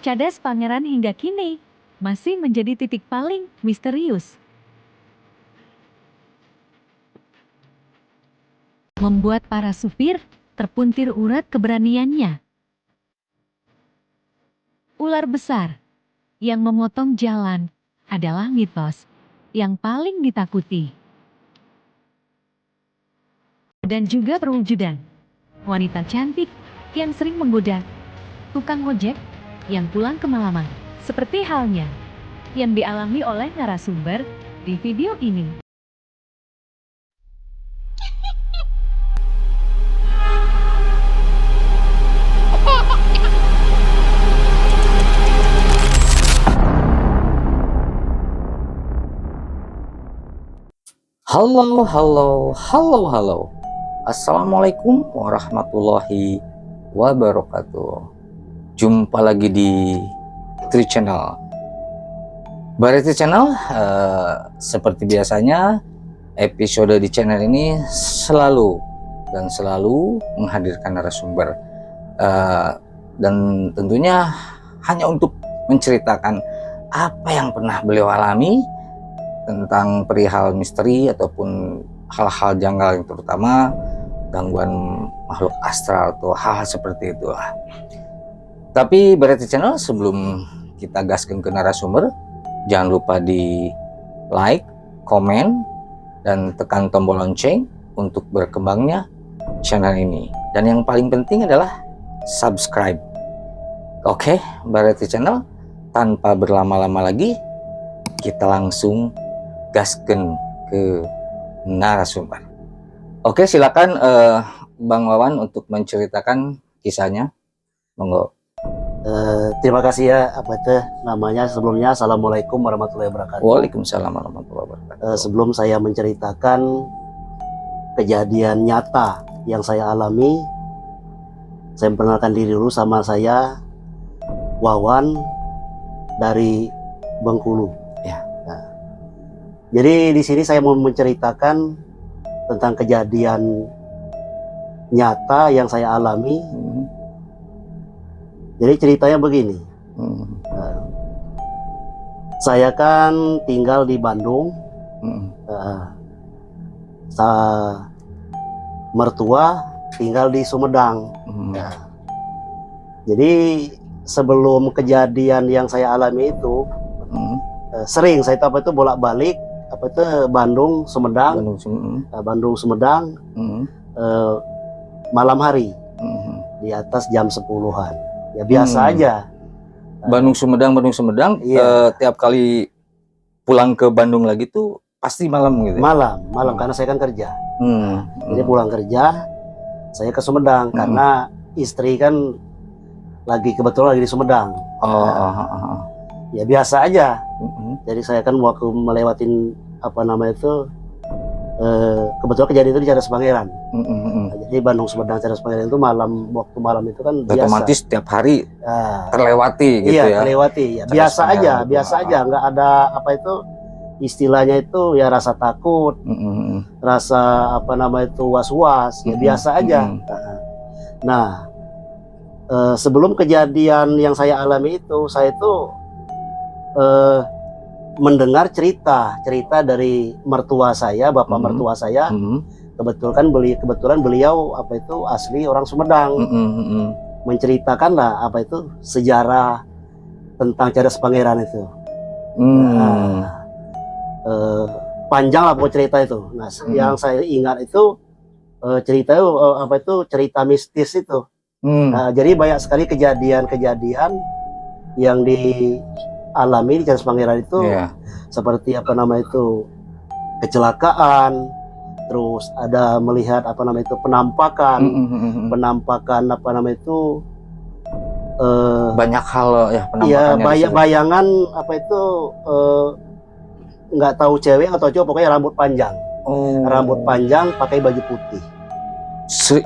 Cadas Pangeran hingga kini masih menjadi titik paling misterius. Membuat para supir terpuntir urat keberaniannya. Ular besar yang memotong jalan adalah mitos yang paling ditakuti. Dan juga perwujudan wanita cantik yang sering menggoda tukang ojek yang pulang kemalaman. Seperti halnya yang dialami oleh narasumber di video ini. Halo. Assalamualaikum warahmatullahi wabarakatuh. Jumpa lagi di Tri Channel. Bareti Channel, seperti biasanya episode di channel ini selalu menghadirkan narasumber dan tentunya hanya untuk menceritakan apa yang pernah beliau alami tentang perihal misteri ataupun hal-hal janggal, yang terutama gangguan makhluk astral atau hal-hal seperti itulah. Tapi Bareti Channel, sebelum kita gaskan ke narasumber, jangan lupa di like, komen, dan tekan tombol lonceng untuk berkembangnya channel ini. Dan yang paling penting adalah subscribe. Oke, Bareti Channel, tanpa berlama-lama lagi, kita langsung gasken ke narasumber. Oke, silakan Bang Wawan untuk menceritakan kisahnya. Monggo. Terima kasih ya, namanya sebelumnya. Assalamualaikum warahmatullahi wabarakatuh. Waalaikumsalam warahmatullahi wabarakatuh. Sebelum saya menceritakan kejadian nyata yang saya alami, saya memperkenalkan diri dulu. Sama saya Wawan dari Bengkulu. Ya. Jadi di sini saya mau menceritakan tentang kejadian nyata yang saya alami. Jadi ceritanya begini. Saya kan tinggal di Bandung. Mertua tinggal di Sumedang. Jadi sebelum kejadian yang saya alami itu, sering saya bolak-balik Bandung Sumedang, malam hari di atas jam 10-an. Ya biasa aja. Bandung Sumedang, iya. Tiap kali pulang ke Bandung lagi tuh pasti malam gitu. Malam karena saya kan kerja. Jadi pulang kerja saya ke Sumedang karena istri kan kebetulan lagi di Sumedang. Ya biasa aja. Jadi saya kan waktu melewatin kebetulan kejadian itu di Cadas Pangeran. Jadi Bandung Sumedang Cadas Pangeran itu waktu malam itu kan biasa. Otomatis tiap hari terlewati gitu ya. Iya, terlewati ya. Biasa aja, nggak ada istilahnya itu ya rasa takut, rasa was-was, ya biasa aja. Nah, sebelum kejadian yang saya alami itu, saya itu mendengar cerita dari mertua saya, bapak mertua saya. Kebetulan beliau asli orang Sumedang. Menceritakan lah sejarah tentang Cadas Pangeran itu. Panjang lah pokok cerita itu. Nah, yang saya ingat itu cerita cerita mistis itu. Nah, jadi banyak sekali kejadian-kejadian yang dialami di Cadas Pangeran itu, seperti kecelakaan, terus ada melihat penampakan banyak hal ya penampakannya. Iya, bayangan nggak tahu cewek atau cowok, pokoknya rambut panjang. Rambut panjang pakai baju putih.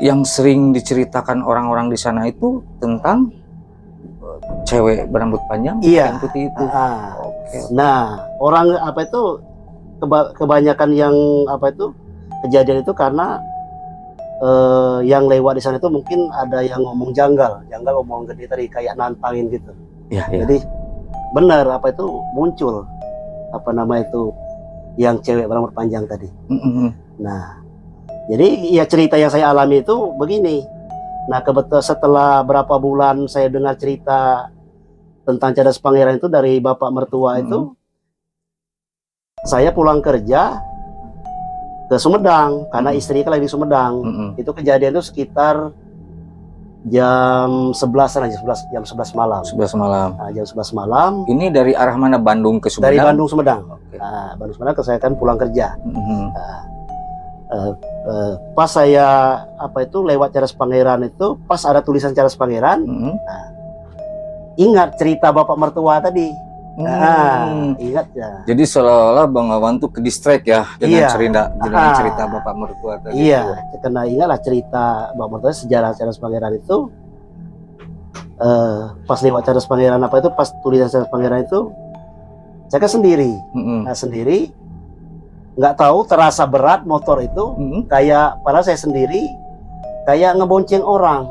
Yang sering diceritakan orang-orang di sana itu tentang cewek berambut panjang, iya, putih itu. Nah, orang kebanyakan yang kejadian itu karena yang lewat di sana itu mungkin ada yang ngomong janggal ngomong gede tadi, kayak nantangin gitu. Iya, iya. Jadi benar apa itu muncul apa nama itu yang cewek berambut panjang tadi. Nah, jadi ya cerita yang saya alami itu begini. Nah, kebetulan setelah berapa bulan saya dengar cerita tentang Cadas Pangeran itu dari bapak mertua itu, saya pulang kerja ke Sumedang karena istri kan lagi di Sumedang. Itu kejadian itu sekitar jam 11 jam 11 malam. 11 malam. Nah, jam 11 malam. Ini dari arah mana, Bandung ke Sumedang? Dari Bandung Sumedang. Oke. Nah, Bandung Sumedang saya kan pulang kerja. Pas saya apa itu lewat Cadas Pangeran itu, pas ada tulisan Cadas Pangeran, ingat cerita bapak mertua tadi. Ingat ya. Jadi seolah-olah Bang Wawan tuh ke distract ya dengan cerita bapak mertua tadi. Iya, karena ingatlah cerita bapak mertua, sejarah Cadas Pangeran itu. Pas lewat Cadas Pangeran apa itu, pas tulisan Cadas Pangeran itu, saya kan sendiri. Nah, sendiri, nggak tahu terasa berat motor itu, kayak padahal saya sendiri kayak ngebonceng orang.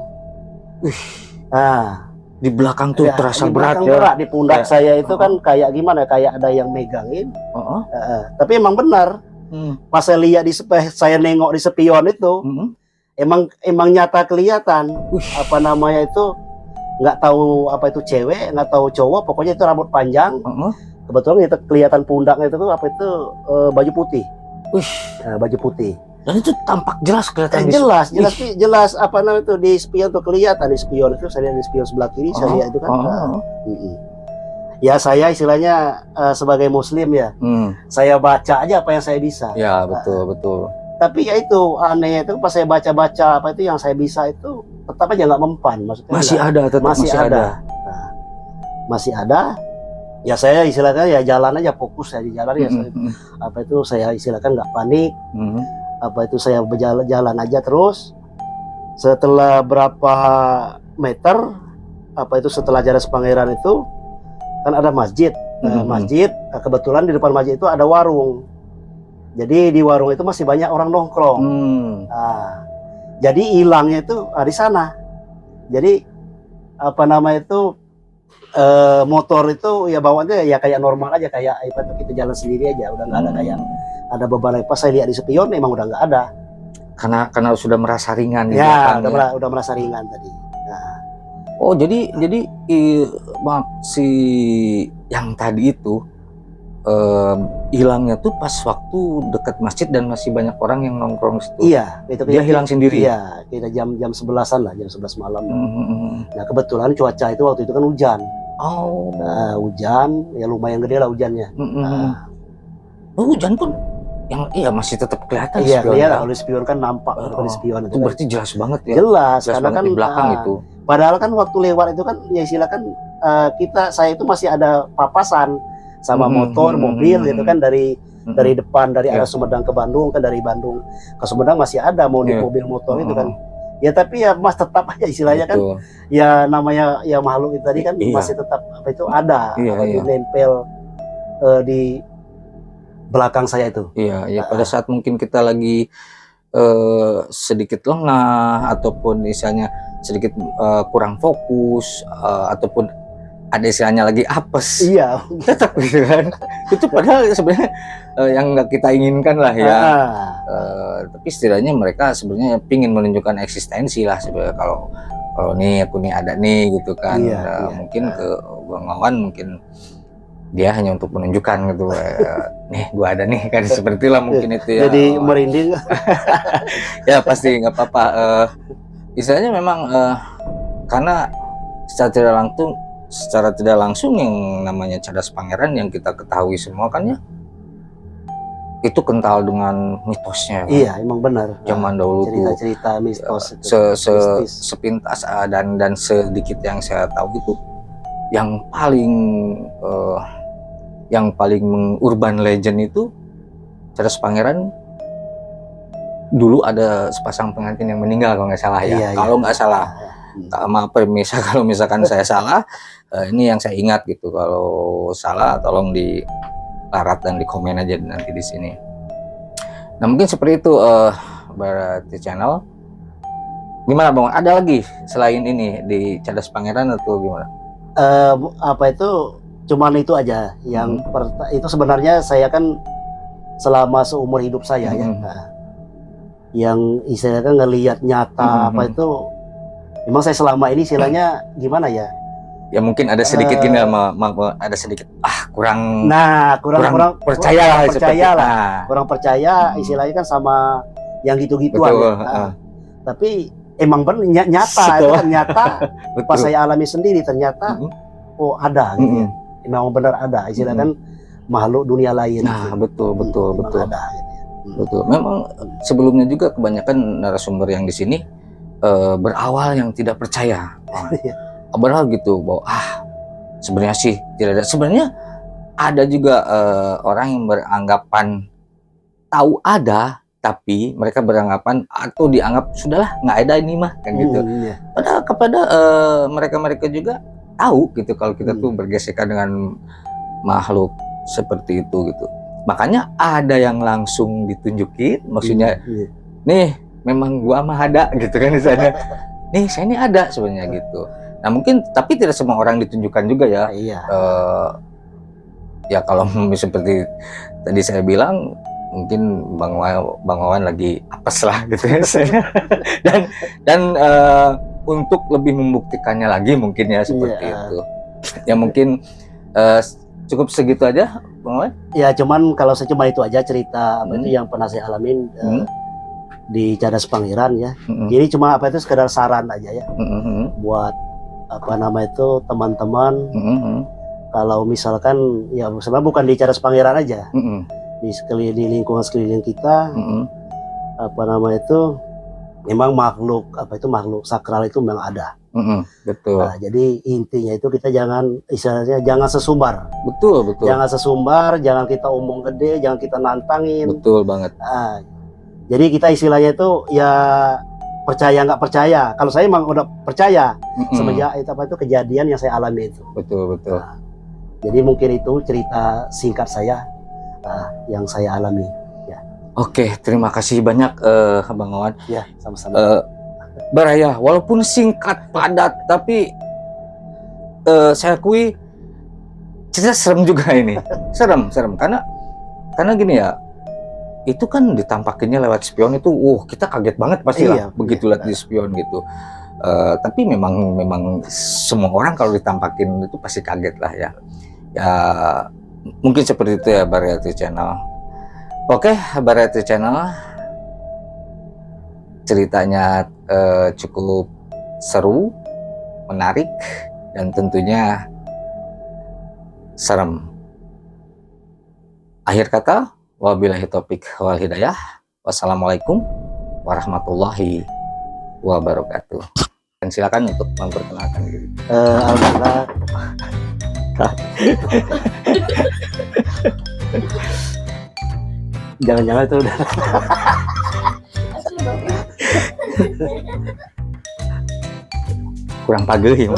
Nah, di belakang tuh terasa di berat belakang ya. berat di pundak saya itu kan kayak gimana, kayak ada yang megangin. Tapi emang benar. Pas saya lihat saya nengok di spion itu, emang nyata kelihatan. Apa namanya itu, nggak tahu apa itu cewek, nggak tahu cowok, pokoknya itu rambut panjang. Kebetulan itu kelihatan pundaknya itu apa itu baju putih. Baju putih. Dan itu tampak jelas kelihatan. Jelas apa namanya itu di spion tuh kelihatan, di spion itu saya lihat, di spion sebelah kiri saya lihat itu kan. Ya saya istilahnya sebagai muslim ya, saya baca aja apa yang saya bisa. Ya betul. Tapi ya itu aneh itu, pas saya baca apa itu yang saya bisa itu tetap aja nggak mempan, maksudnya masih ada. Nah, masih ada. Ya saya istilahnya ya jalan aja, fokus saya di jalan ya. Apa itu saya istilahkan nggak panik. Apa itu saya berjalan aja terus. Setelah berapa meter, apa itu setelah Cadas Pangeran itu kan ada masjid. Masjid, kebetulan di depan masjid itu ada warung. Jadi di warung itu masih banyak orang nongkrong. Nah, jadi hilangnya itu di sana. Jadi apa nama itu motor itu ya bawaannya ya kayak normal aja, kayak kita jalan sendiri aja, udah nggak ada kayak ada beban. Pas saya lihat di spion memang udah nggak ada, karena sudah merasa ringan ya, udah merasa ringan tadi. Nah. Oh jadi maaf, si yang tadi itu hilangnya tuh pas waktu dekat masjid dan masih banyak orang yang nongkrong situ. Iya, itu dia hilang sendiri. Iya, kita jam 11-an lah, jam 11 malam. Nah, kebetulan cuaca itu waktu itu kan hujan. Nah, hujan ya lumayan gede lah hujannya. Hujan pun yang masih tetap kelihatan. Iya, kelihatan. Kalau spion kan nampak kalau di spion itu berarti jelas banget ya. Jelas karena kan di belakang itu. Padahal kan waktu lewat itu kan ya silakan saya itu masih ada papasan sama motor, mobil gitu kan dari depan, dari arah Sumedang ke Bandung, kan dari Bandung ke Sumedang masih ada mobil motor itu kan. Ya tapi ya Mas tetap aja istilahnya kan, ya namanya ya makhluk itu tadi kan masih tetap apa itu ada, nempel di belakang saya itu. Iya, pada saat mungkin kita lagi sedikit lengah ataupun misalnya sedikit kurang fokus ataupun ada istilahnya lagi apes. Iya, tetap gitu kan. Itu padahal sebenarnya yang nggak kita inginkan lah ya. Tapi setidaknya mereka sebenarnya pingin menunjukkan eksistensi lah sebenarnya. Kalau nih aku nih ada nih gitu kan. Mungkin ke Bang Wawan mungkin dia hanya untuk menunjukkan gitu. Nih gua ada nih kan, seperti lah mungkin itu ya. Jadi merinding. Ya pasti nggak apa-apa. Istilahnya memang karena secara tidak langsung yang namanya Cadas Pangeran yang kita ketahui semua kan ya, itu kental dengan mitosnya. Iya, emang benar. Zaman dahulu cerita-cerita mitos itu. Sepintas dan sedikit yang saya tahu itu yang paling urban legend itu Cadas Pangeran. Dulu ada sepasang pengantin yang meninggal kalau nggak salah ya. Kalau nggak salah. Maaf permisa kalau misalkan saya salah, ini yang saya ingat gitu. Kalau salah tolong di larat dan di komen aja nanti di sini. Nah mungkin seperti itu berarti channel. Gimana Bang? Ada lagi selain ini di Cadas Pangeran atau gimana? Apa itu cuman itu aja yang itu sebenarnya saya kan selama seumur hidup saya ya. Nah, yang istilahnya kan ngelihat nyata apa itu memang saya selama ini istilahnya gimana ya? Ya mungkin ada sedikit gini ada sedikit kurang percaya percaya lah. Kurang percaya istilahnya kan sama yang gitu-gituan ya. Tapi emang benar nyata kan, nyata pas saya alami sendiri ternyata oh ada gitu ya. Memang benar ada istilah kan makhluk dunia lain. Nah, betul. Ada gitu ya. Betul. Memang sebelumnya juga kebanyakan narasumber yang di sini berawal yang tidak percaya. Berawal gitu bahwa sebenarnya sih tidak ada. Sebenarnya ada juga orang yang beranggapan tahu ada, tapi mereka beranggapan atau dianggap sudahlah nggak ada ini mah kan gitu. Padahal kepada mereka juga tahu gitu kalau kita tuh bergesekan dengan makhluk seperti itu gitu. Makanya ada yang langsung ditunjukin, maksudnya nih memang gua mah ada gitu kan misalnya. Nih saya ini ada sebenarnya gitu. Nah mungkin tapi tidak semua orang ditunjukkan juga ya. Ya kalau seperti tadi saya bilang mungkin Bang Wawan lagi apes lah gitu ya. dan untuk lebih membuktikannya lagi mungkin ya seperti itu. Ya mungkin cukup segitu aja Bang Wawan. Ya cuman kalau saya cuma itu aja cerita apa itu yang pernah saya alamin di Cadas Pangeran ya. Jadi cuma apa itu sekedar saran aja ya. Buat apa nama itu teman-teman kalau misalkan ya sebenarnya bukan di Cadas Pangeran aja di lingkungan sekeliling kita apa nama itu memang makhluk sakral itu memang ada. Betul. Nah, jadi intinya itu kita jangan istilahnya jangan sesumbar. Betul. Jangan sesumbar, jangan kita omong gede, jangan kita nantangin. Betul banget. Nah, jadi kita istilahnya itu ya percaya nggak percaya. Kalau saya emang udah percaya semenjak itu kejadian yang saya alami itu. Betul. Nah, jadi mungkin itu cerita singkat saya yang saya alami. Ya. Oke, terima kasih banyak Bang Wawan. Ya, sama-sama. Baraya, walaupun singkat padat, tapi saya akui cerita serem juga ini. serem karena gini ya. Itu kan ditampakinnya lewat spion itu, kita kaget banget pasti lah begitu lihat di spion gitu. Tapi memang semua orang kalau ditampakin itu pasti kaget lah ya. Ya mungkin seperti itu ya Barayati Channel. Oke, Barayati Channel ceritanya cukup seru, menarik, dan tentunya serem. Akhir kata, wabillahi taufik wal hidayah. Wassalamualaikum warahmatullahi wabarakatuh. Dan silakan untuk memperkenalkan diri. Alhamdulillah. Jangan-jangan itu udah. Kurang pageuh ya.